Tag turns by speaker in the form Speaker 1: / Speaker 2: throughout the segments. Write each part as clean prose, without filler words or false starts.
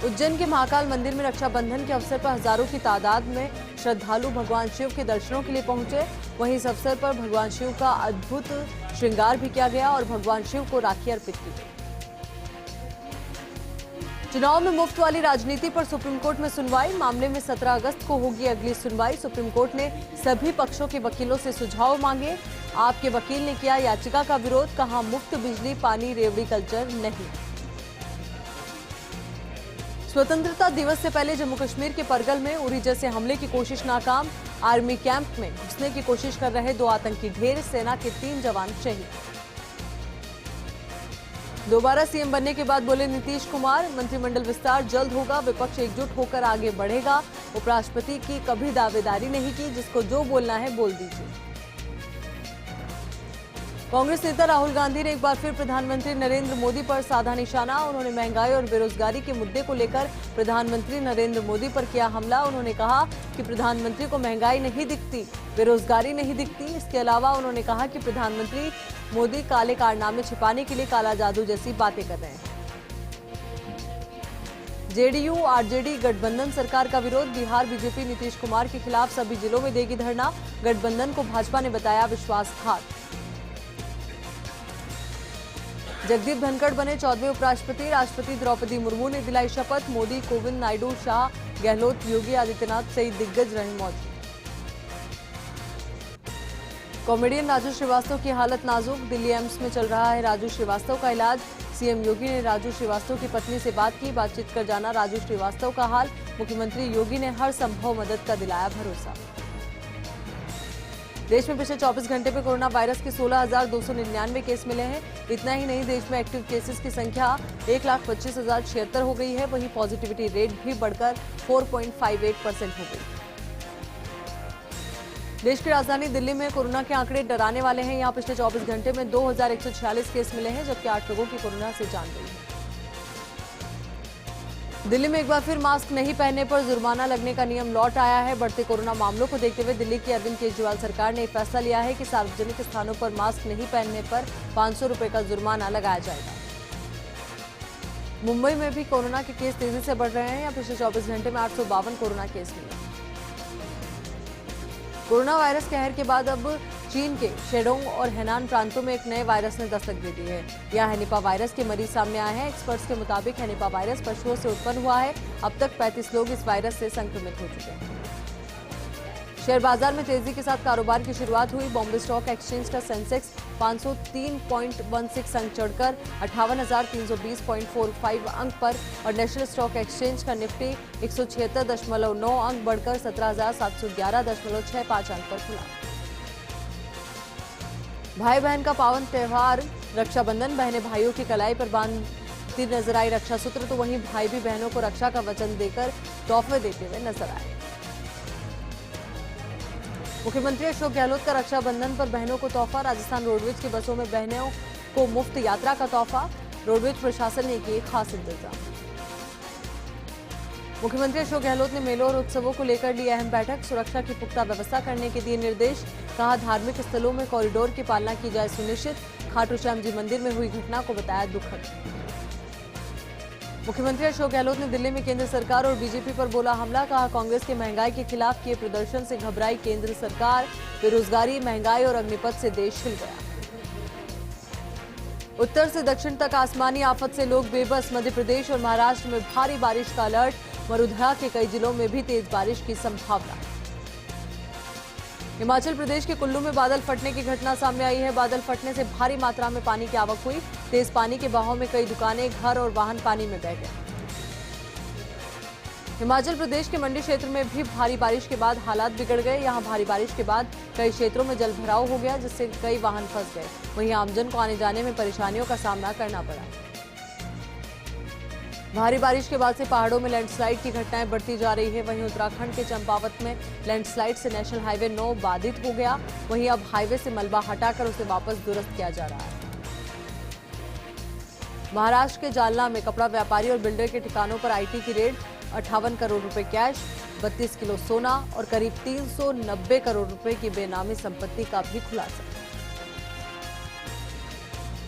Speaker 1: उज्जैन के महाकाल मंदिर में रक्षाबंधन के अवसर पर हजारों की तादाद में श्रद्धालु भगवान शिव के दर्शनों के लिए पहुंचे। वहीं इस अवसर पर भगवान शिव का अद्भुत श्रृंगार भी किया गया और भगवान शिव को राखी अर्पित की गई। चुनाव में मुफ्त वाली राजनीति पर सुप्रीम कोर्ट में सुनवाई। मामले में 17 अगस्त को होगी अगली सुनवाई। सुप्रीम कोर्ट ने सभी पक्षों के वकीलों से सुझाव मांगे। आपके वकील ने किया याचिका का विरोध, कहा मुफ्त बिजली, पानी, रेवड़ी कल्चर नहीं। स्वतंत्रता दिवस से पहले जम्मू कश्मीर के परगल में उरी जैसे हमले की कोशिश नाकाम। आर्मी कैंप में घुसने की कोशिश कर रहे 2 आतंकी ढेर, सेना के 3 जवान शहीद। दोबारा सीएम बनने के बाद बोले नीतीश कुमार, मंत्रिमंडल विस्तार जल्द होगा, विपक्ष एकजुट होकर आगे बढ़ेगा। उपराष्ट्रपति की कभी दावेदारी नहीं की, जिसको जो बोलना है बोल दीजिए। कांग्रेस नेता राहुल गांधी ने एक बार फिर प्रधानमंत्री नरेंद्र मोदी पर साधा निशाना। उन्होंने महंगाई और बेरोजगारी के मुद्दे को लेकर प्रधानमंत्री नरेंद्र मोदी पर किया हमला। उन्होंने कहा कि प्रधानमंत्री को महंगाई नहीं दिखती, बेरोजगारी नहीं दिखती। इसके अलावा उन्होंने कहा कि प्रधानमंत्री मोदी काले कारनामे छिपाने के लिए काला जादू जैसी बातें कर रहे हैं। जेडीयू आरजेडी गठबंधन सरकार का विरोध। बिहार बीजेपी नीतीश कुमार के खिलाफ सभी जिलों में देगी धरना। गठबंधन को भाजपा ने बताया विश्वासघात। जगदीप धनखड़ बने 14वें उपराष्ट्रपति। राष्ट्रपति द्रौपदी मुर्मू ने दिलाई शपथ। मोदी, कोविंद, नायडू, शाह, गहलोत, योगी आदित्यनाथ सहित दिग्गज रहे मौजूद। कॉमेडियन राजू श्रीवास्तव की हालत नाजुक। दिल्ली एम्स में चल रहा है राजू श्रीवास्तव का इलाज। सीएम योगी ने राजू श्रीवास्तव की पत्नी से बात की। बातचीत कर जाना राजू श्रीवास्तव का हाल। मुख्यमंत्री योगी ने हर संभव मदद का दिलाया भरोसा। देश में पिछले 24 घंटे में कोरोना वायरस के 16,299 केस मिले हैं। इतना ही नहीं, देश में एक्टिव केसेस की संख्या 1,25,076 हो गई है। वहीं पॉजिटिविटी रेट भी बढ़कर 4.58% हो गई। देश की राजधानी दिल्ली में कोरोना के आंकड़े डराने वाले हैं। यहां पिछले 24 घंटे में 2,146 केस मिले हैं, जबकि 8 लोगों की कोरोना से जान गई है। दिल्ली में एक बार फिर मास्क नहीं पहनने पर जुर्माना लगने का नियम लौट आया है। बढ़ते कोरोना मामलों को देखते हुए दिल्ली की अरविंद केजरीवाल सरकार ने फैसला लिया है कि सार्वजनिक स्थानों पर मास्क नहीं पहनने पर 500 रुपए का जुर्माना लगाया जाएगा। मुंबई में भी कोरोना के केस तेजी से बढ़ रहे हैं। यहाँ पिछले 24 घंटे में 852 कोरोना केस मिले। कोरोना वायरस कहर के बाद अब चीन के शेडोंग और हेनान प्रांतों में एक नए वायरस ने दस्तक दे दी है। यहां हेनिपा वायरस के मरीज सामने आए हैं। एक्सपर्ट्स के मुताबिक हेनिपा वायरस पशुओं से उत्पन्न हुआ है। अब तक 35 लोग इस वायरस से संक्रमित हो चुके हैं। शेयर बाजार में तेजी के साथ कारोबार की शुरुआत हुई। बॉम्बे स्टॉक एक्सचेंज का सेंसेक्स 503.16 अंक चढ़कर 58,320.45 अंक पर और नेशनल स्टॉक एक्सचेंज का निफ्टी 176.9 अंक बढ़कर 17,711.65 अंक पर खुला। भाई बहन का पावन त्योहार रक्षाबंधन। बहनें भाइयों की कलाई पर बांधती नजर आई रक्षा सूत्र, तो वहीं भाई भी बहनों को रक्षा का वचन देकर तोहफे देते हुए नजर आए। मुख्यमंत्री अशोक गहलोत का रक्षाबंधन पर बहनों को तोहफा। राजस्थान रोडवेज की बसों में बहनों को मुफ्त यात्रा का तोहफा। रोडवेज प्रशासन ने किए खास इंतजाम। मुख्यमंत्री अशोक गहलोत ने मेलों और उत्सवों को लेकर ली अहम बैठक। सुरक्षा की पुख्ता व्यवस्था करने के दिए निर्देश। कहा धार्मिक स्थलों में कॉरिडोर की पालना की जाए सुनिश्चित। खाटू श्याम जी मंदिर में हुई घटना को बताया दुखद। मुख्यमंत्री अशोक गहलोत ने दिल्ली में केंद्र सरकार और बीजेपी पर बोला हमला। कहा कांग्रेस के महंगाई के खिलाफ किए प्रदर्शन से घबराई केंद्र सरकार। बेरोजगारी, महंगाई और अग्निपथ से देश हिल गया। उत्तर से दक्षिण तक आसमानी आफत से लोग बेबस। मध्य प्रदेश और महाराष्ट्र में भारी बारिश का अलर्ट। मरुधरा के कई जिलों में भी तेज बारिश की संभावना। हिमाचल प्रदेश के कुल्लू में बादल फटने की घटना सामने आई है। बादल फटने से भारी मात्रा में पानी की आवक हुई। तेज पानी के बहाव में कई दुकानें, घर और वाहन पानी में बह गए। हिमाचल प्रदेश के मंडी क्षेत्र में भी भारी बारिश के बाद हालात बिगड़ गए। यहां भारी बारिश के बाद कई क्षेत्रों में जलभराव हो गया, जिससे कई वाहन फंस गए। वहीं आमजन को आने जाने में परेशानियों का सामना करना पड़ा। भारी बारिश के बाद से पहाड़ों में लैंडस्लाइड की घटनाएं बढ़ती जा रही है। वहीं उत्तराखंड के चंपावत में लैंडस्लाइड से नेशनल हाईवे 9 बाधित हो गया। वहीं अब हाईवे से मलबा हटाकर उसे वापस दुरुस्त किया जा रहा है। महाराष्ट्र के जालना में कपड़ा व्यापारी और बिल्डर के ठिकानों पर आईटी की रेड। 58 करोड़ रुपए कैश, 32 किलो सोना और करीब 390 करोड़ रुपए की बेनामी संपत्ति का भी खुलासा।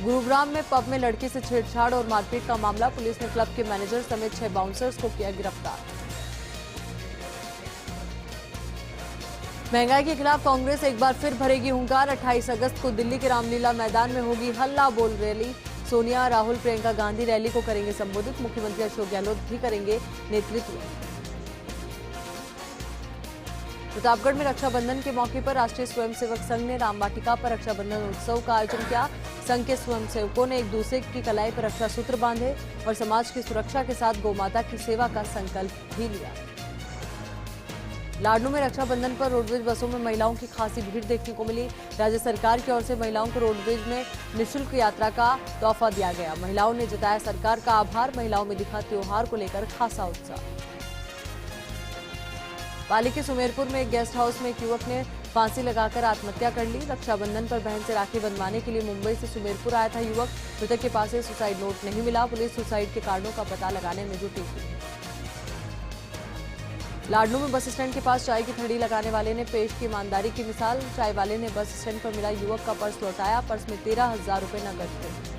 Speaker 1: गुरुग्राम में पब में लड़की से छेड़छाड़ और मारपीट का मामला, पुलिस ने क्लब के मैनेजर समेत 6 बाउंसर्स को किया गिरफ्तार। महंगाई के खिलाफ कांग्रेस एक बार फिर भरेगी हुंकार, 28 अगस्त को दिल्ली के रामलीला मैदान में होगी हल्ला बोल रैली। सोनिया, राहुल, प्रियंका गांधी रैली को करेंगे संबोधित, मुख्यमंत्री अशोक गहलोत भी करेंगे नेतृत्व। प्रतापगढ़ में रक्षाबंधन के मौके पर राष्ट्रीय स्वयंसेवक संघ ने रामवाटिका पर रक्षाबंधन उत्सव का आयोजन किया। संघ के स्वयंसेवकों ने एक दूसरे की कलाई पर रक्षा सूत्र बांधे और समाज की सुरक्षा के साथ गौमाता की सेवा का संकल्प भी लिया। लाडनू में रक्षाबंधन पर रोडवेज बसों में महिलाओं की खासी भीड़ देखने को मिली। राज्य सरकार की ओर से महिलाओं को रोडवेज में निःशुल्क यात्रा का तोहफा दिया गया। महिलाओं ने जताया सरकार का आभार, महिलाओं में दिखा त्योहार को लेकर खासा उत्साह। पाली के सुमेरपुर में एक गेस्ट हाउस में एक युवक ने फांसी लगाकर आत्महत्या कर ली। रक्षाबंधन पर बहन से राखी बंधवाने के लिए मुंबई से सुमेरपुर आया था युवक। मृतक के पास से सुसाइड नोट नहीं मिला। पुलिस सुसाइड के कारणों का पता लगाने में जुटी हुई। लाडनू में बस स्टैंड के पास चाय की थड़ी लगाने वाले ने पेश की ईमानदारी की मिसाल। चाय वाले ने बस स्टैंड पर मिला युवक का पर्स लौटाया। पर्स में 13,000 रुपए नकद थे।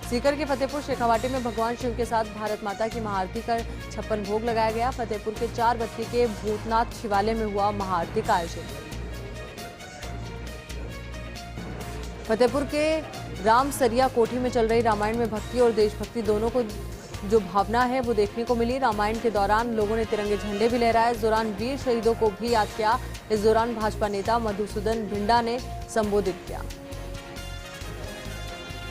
Speaker 1: सीकर के फतेहपुर शेखावाटी में भगवान शिव के साथ भारत माता की महाआरती कर 56 भोग लगाया गया। फतेहपुर के 4 बत्ती के भूतनाथ शिवालय में हुआ महाआरती का आयोजन। फतेहपुर के रामसरिया कोठी में चल रही रामायण में भक्ति और देशभक्ति दोनों को जो भावना है वो देखने को मिली। रामायण के दौरान लोगों ने तिरंगे झंडे भी लहराए। इस दौरान वीर शहीदों को भी याद किया। इस दौरान भाजपा नेता मधुसूदन भिंडा ने संबोधित किया।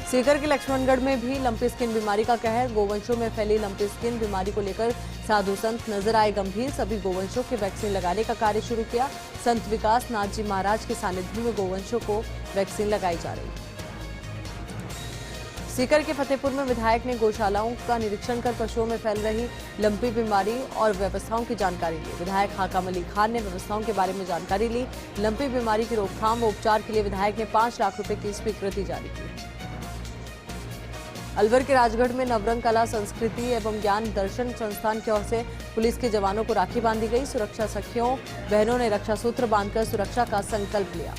Speaker 1: सीकर के लक्ष्मणगढ़ में भी लंपी स्किन बीमारी का कहर। गोवंशों में फैली लंपी स्किन बीमारी को लेकर साधु संत नजर आए गंभीर। सभी गोवंशों के वैक्सीन लगाने का कार्य शुरू किया। संत विकास नाथ जी महाराज के सानिध्य में गोवंशों को वैक्सीन लगाई जा रही है। सीकर के फतेहपुर में विधायक ने गौशालाओं का निरीक्षण कर पशुओं में फैल रही लंपी बीमारी और व्यवस्थाओं की जानकारी ली। विधायक हाकाम अली खान ने व्यवस्थाओं के बारे में जानकारी ली। लंपी बीमारी की रोकथाम व उपचार के लिए विधायक ने 5 लाख रुपए की स्वीकृति जारी की। अलवर के राजगढ़ में नवरंग कला संस्कृति एवं ज्ञान दर्शन संस्थान की ओर से पुलिस के जवानों को राखी बांधी गई। सुरक्षा सखियों बहनों ने रक्षा सूत्र बांधकर सुरक्षा का संकल्प लिया।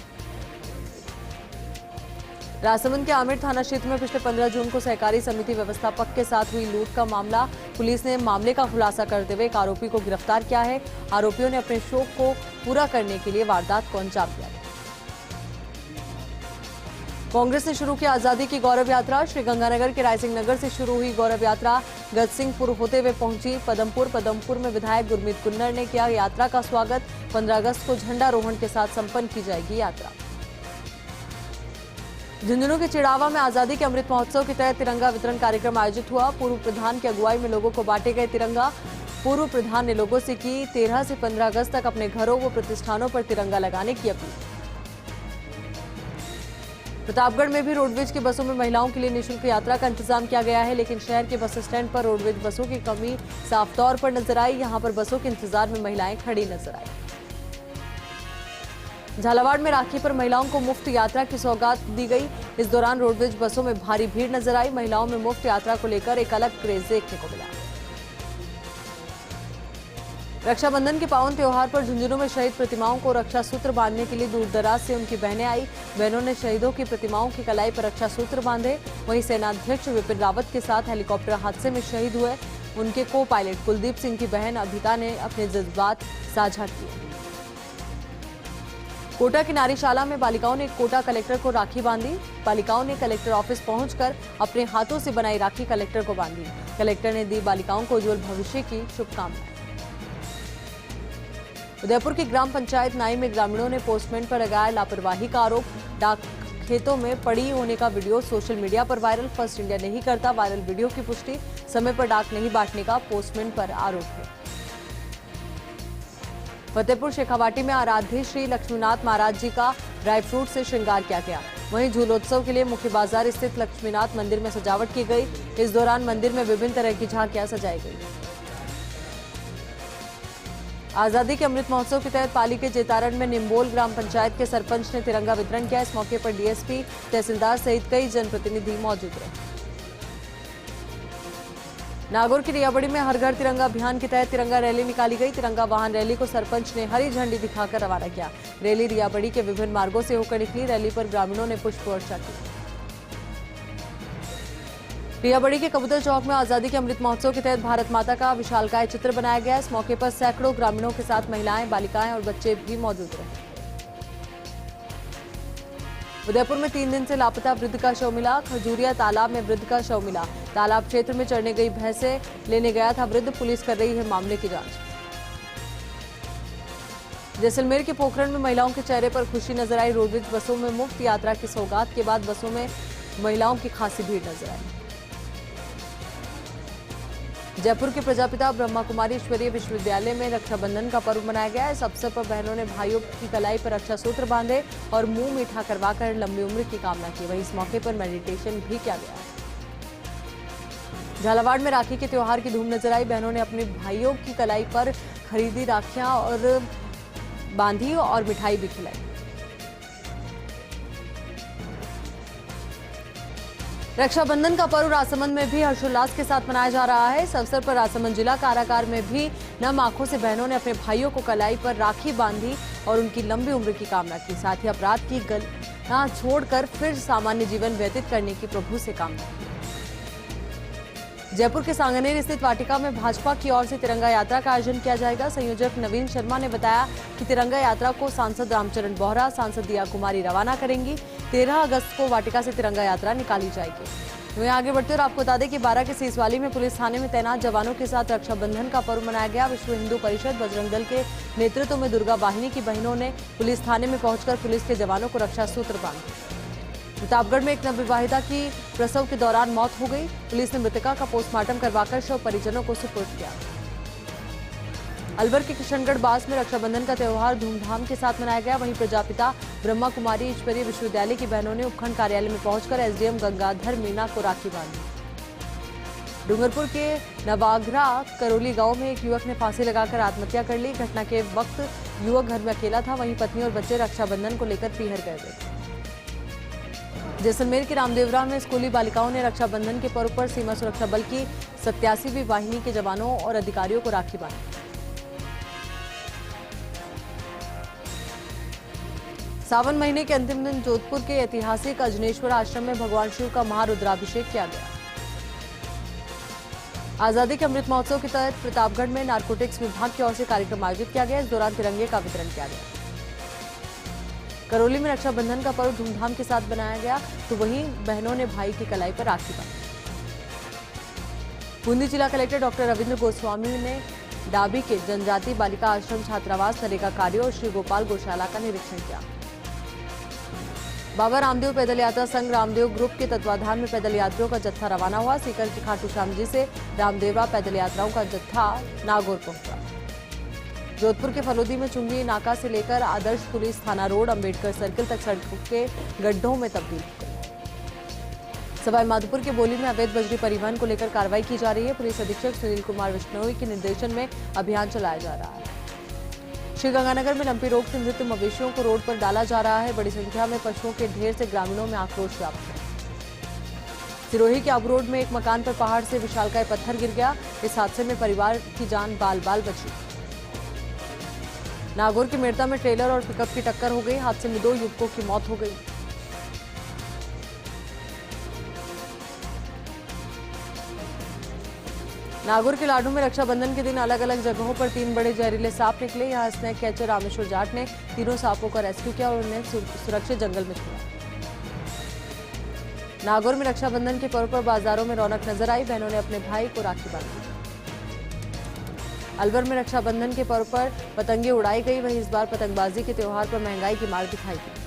Speaker 1: राजसमंद के आमेर थाना क्षेत्र में पिछले 15 जून को सहकारी समिति व्यवस्थापक के साथ हुई लूट का मामला, पुलिस ने मामले का खुलासा करते हुए एक आरोपी को गिरफ्तार किया है। आरोपियों ने अपने शौक को पूरा करने के लिए वारदात को अंजाम दिया। कांग्रेस ने शुरू की आजादी की गौरव यात्रा। श्रीगंगानगर के रायसिंह नगर से शुरू हुई गौरव यात्रा गजसिंहपुर होते हुए पहुंची पदमपुर। पदमपुर में विधायक गुरमीत कुन्नर ने किया यात्रा का स्वागत। 15 अगस्त को झंडारोहण के साथ संपन्न की जाएगी यात्रा। झुंझुनू के चिड़ावा में आजादी के अमृत महोत्सव के तहत तिरंगा वितरण कार्यक्रम आयोजित हुआ। पूर्व प्रधान की अगुवाई में लोगों को बांटे गए तिरंगा। पूर्व प्रधान ने लोगों से की 13 से 15 अगस्त तक अपने घरों व प्रतिष्ठानों पर तिरंगा लगाने की अपील। प्रतापगढ़ में भी रोडवेज की बसों में महिलाओं के लिए निःशुल्क यात्रा का इंतजाम किया गया है, लेकिन शहर के बस स्टैंड पर रोडवेज बसों की कमी साफ तौर पर नजर आई। यहां पर बसों के इंतजार में महिलाएं खड़ी नजर आई। झालावाड़ में राखी पर महिलाओं को मुफ्त यात्रा की सौगात दी गई। इस दौरान रोडवेज बसों में भारी भीड़ नजर आई। महिलाओं में मुफ्त यात्रा को लेकर एक अलग क्रेज देखने को मिला। रक्षाबंधन के पावन त्योहार पर झुंझुनू में शहीद प्रतिमाओं को रक्षा सूत्र बांधने के लिए दूर दराज से उनकी बहनें आई। बहनों ने शहीदों की प्रतिमाओं की कलाई पर रक्षा सूत्र बांधे। वहीं सेनाध्यक्ष विपिन रावत के साथ हेलीकॉप्टर हादसे में शहीद हुए उनके को पायलट कुलदीप सिंह की बहन अभिता ने अपने जज्बात साझा किए। कोटा की नारीशाला में बालिकाओं ने कोटा कलेक्टर को राखी बांधी। बालिकाओं ने कलेक्टर ऑफिस पहुंचकर अपने हाथों से बनाई राखी कलेक्टर को बांधी। कलेक्टर ने दी बालिकाओं को उज्जवल भविष्य की शुभकामनाएं। उदयपुर की ग्राम पंचायत नाई में ग्रामीणों ने पोस्टमैन पर लगाया लापरवाही का आरोप। डाक खेतों में पड़ी होने का वीडियो सोशल मीडिया पर वायरल। फर्स्ट इंडिया नहीं करता वायरल वीडियो की पुष्टि। समय पर डाक नहीं बांटने का पोस्टमैन पर आरोप है। फतेहपुर शेखावाटी में आराध्य श्री लक्ष्मीनाथ महाराज जी का ड्राई फ्रूट से श्रृंगार किया गया। वहीं झूलोत्सव के लिए मुख्य बाजार स्थित लक्ष्मीनाथ मंदिर में सजावट की गई। इस दौरान मंदिर में विभिन्न तरह की झांकियां सजाई गई। आजादी के अमृत महोत्सव के तहत पाली के जेतारण में निम्बोल ग्राम पंचायत के सरपंच ने तिरंगा वितरण किया। इस मौके पर डीएसपी, तहसीलदार सहित कई जनप्रतिनिधि मौजूद रहे। नागौर की रियाबड़ी में हर घर तिरंगा अभियान के तहत तिरंगा रैली निकाली गई। तिरंगा वाहन रैली को सरपंच ने हरी झंडी दिखाकर रवाना किया। रैली रियाबड़ी के विभिन्न मार्गों से होकर निकली। रैली पर ग्रामीणों ने पुष्प वर्षा की। रियाबड़ी के कबूतर चौक में आजादी के अमृत महोत्सव के तहत भारत माता का विशालकाय चित्र बनाया गया। इस मौके पर सैकड़ों ग्रामीणों के साथ महिलाएं, बालिकाएं और बच्चे भी मौजूद रहे। उदयपुर में 3 दिन से लापता वृद्ध का शव मिला। खजूरिया तालाब में वृद्ध का शव मिला। तालाब क्षेत्र में चढ़ने गई भैंसे लेने गया था वृद्ध। पुलिस कर रही है मामले की जांच। जैसलमेर के पोखरण में महिलाओं के चेहरे पर खुशी नजर आई। रोडवेज बसों में मुफ्त यात्रा की सौगात के बाद बसों में महिलाओं की खासी भीड़ नजर आई। जयपुर के प्रजापिता ब्रह्मा कुमारी ईश्वरीय विश्वविद्यालय में रक्षाबंधन का पर्व मनाया गया। इस अवसर पर बहनों ने भाइयों की कलाई पर रक्षा सूत्र बांधे और मुंह मीठा करवाकर लंबी उम्र की कामना की। वहीं इस मौके पर मेडिटेशन भी किया गया। झालावाड़ में राखी के त्योहार की धूम नजर आई। बहनों ने अपने भाइयों की कलाई पर खरीदी राखियां और बांधी और मिठाई भी खिलाई। रक्षाबंधन का पर्व राजसमंद में भी हर्षोल्लास के साथ मनाया जा रहा है। इस अवसर पर राजसमंद जिला कारागार में भी नम आंखों से बहनों ने अपने भाइयों को कलाई पर राखी बांधी और उनकी लंबी उम्र की कामना की। साथ ही अपराध की गलना छोड़कर फिर सामान्य जीवन व्यतीत करने की प्रभु से कामना की। जयपुर के सांगनेर स्थित वाटिका में भाजपा की ओर से तिरंगा यात्रा का आयोजन किया जाएगा। संयोजक नवीन शर्मा ने बताया कि तिरंगा यात्रा को सांसद रामचरण बोहरा, सांसद दिया कुमारी रवाना करेंगी। 13 अगस्त को वाटिका से तिरंगा यात्रा निकाली जाएगी। वहीं आगे बढ़ते और आपको बता दें कि 12 के सीसवाली में पुलिस थाने में तैनात जवानों के साथ रक्षाबंधन का पर्व मनाया गया। विश्व हिंदू परिषद बजरंग दल के नेतृत्व में दुर्गा वाहिनी की बहनों ने पुलिस थाने में पहुंचकर पुलिस के जवानों को रक्षा सूत्र बांधे। प्रतापगढ़ में एक नवविवाहिता की प्रसव के दौरान मौत हो गई। पुलिस ने मृतका का पोस्टमार्टम करवाकर शव परिजनों को सुपुर्द किया। अलवर के किशनगढ़ बास में रक्षाबंधन का त्यौहार धूमधाम के साथ मनाया गया। वहीं प्रजापिता ब्रह्मा कुमारी ईश्वरीय विश्वविद्यालय की बहनों ने उपखंड कार्यालय में पहुंचकर एसडीएम गंगाधर मीना को राखी बांधी। डूंगरपुर के नवागरा करोली गांव में एक युवक ने फांसी लगाकर आत्महत्या कर ली। घटना के वक्त युवक घर में अकेला था। वहीं पत्नी और बच्चे रक्षाबंधन को लेकर पीहर गए थे। जैसलमेर के रामदेवरा में स्कूली बालिकाओं ने रक्षाबंधन के पर्व पर सीमा सुरक्षा बल की 87वीं वाहिनी के जवानों और अधिकारियों को राखी बांधी। सावन महीने के अंतिम दिन जोधपुर के ऐतिहासिक अजनेश्वर आश्रम में भगवान शिव का महारुद्राभिषेक किया गया। आजादी के अमृत महोत्सव के तहत प्रतापगढ़ में नारकोटिक्स विभाग की ओर से कार्यक्रम आयोजित किया गया। इस दौरान तिरंगे का वितरण किया गया। करौली में रक्षाबंधन का पर्व धूमधाम के साथ मनाया गया तो वहीं बहनों ने भाई की कलाई पर राखी बांधी। बूंदी जिला कलेक्टर डॉक्टर रविंद्र गोस्वामी ने डाबी के जनजाति बालिका आश्रम छात्रावास, नरेगा कार्यों और श्री गोपाल गौशाला का निरीक्षण किया। बाबा रामदेव पैदल यात्रा संघ रामदेव ग्रुप के तत्वाधान में पैदल यात्रियों का जत्था रवाना हुआ। सीकर के खाटू श्याम जी से रामदेवरा पैदल यात्राओं का जत्था नागौर पहुंचा। जोधपुर के फलोदी में चुंगी नाका से लेकर आदर्श पुलिस थाना रोड अंबेडकर सर्किल तक सड़कों के गड्ढों में तब्दील हो गई। सवाई माधोपुर के बोली में अवैध बजरी परिवहन को लेकर कार्रवाई की जा रही है। पुलिस अधीक्षक सुनील कुमार विश्नोई के निर्देशन में अभियान चलाया जा रहा है। श्रीगंगानगर में लंपी रोग से मृत मवेशियों को रोड पर डाला जा रहा है। बड़ी संख्या में पशुओं के ढेर से ग्रामीणों में आक्रोश व्याप्त है। सिरोही के आबू रोड में एक मकान पर पहाड़ से विशालकाय पत्थर गिर गया। इस हादसे में परिवार की जान बाल बाल बची। नागौर के मेड़ता में ट्रेलर और पिकअप की टक्कर हो गई। हादसे में 2 युवकों की मौत हो गई। नागौर के लाडू में रक्षाबंधन के दिन अलग अलग जगहों पर 3 बड़े जहरीले सांप निकले। यहाँ स्नेक कैचर रामेश्वर जाट ने तीनों सांपों का रेस्क्यू किया और उन्हें सुरक्षित जंगल में छोड़ा। नागौर में रक्षाबंधन के पर्व पर बाजारों में रौनक नजर आई। बहनों ने अपने भाई को राखी बांधी। अलवर में रक्षाबंधन के पर्व पर पतंगे उड़ाई गई। वहीं इस बार पतंगबाजी के त्योहार पर महंगाई की मार दिखाई दी।